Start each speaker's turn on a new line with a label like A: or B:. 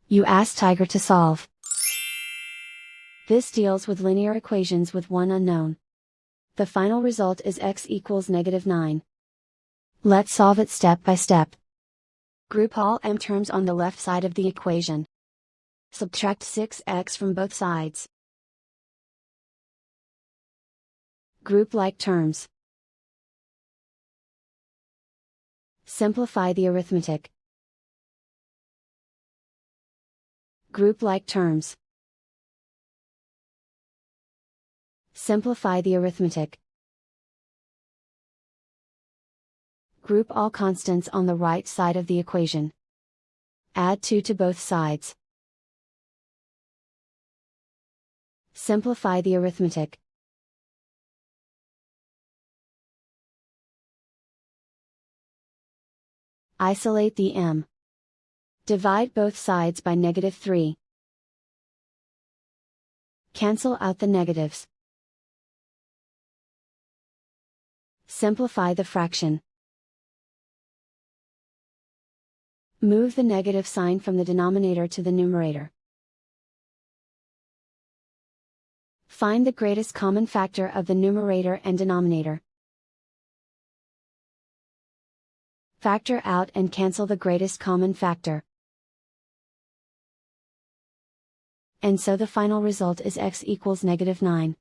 A: You ask Tiger to solve. This deals with linear equations with one unknown. The final result is x equals -9. Let's solve it step by step. Group all m terms on the left side of the equation. Subtract 6x from both sides. Group like terms. Simplify the arithmetic. Group like terms. Simplify the arithmetic. Group all constants on the right side of the equation. Add 2 to both sides. Simplify the arithmetic. Isolate the m. Divide both sides by -3. Cancel out the negatives. Simplify the fraction. Move the negative sign from the denominator to the numerator. Find the greatest common factor of the numerator and denominator. Factor out and cancel the greatest common factor. And so the final result is x equals -9.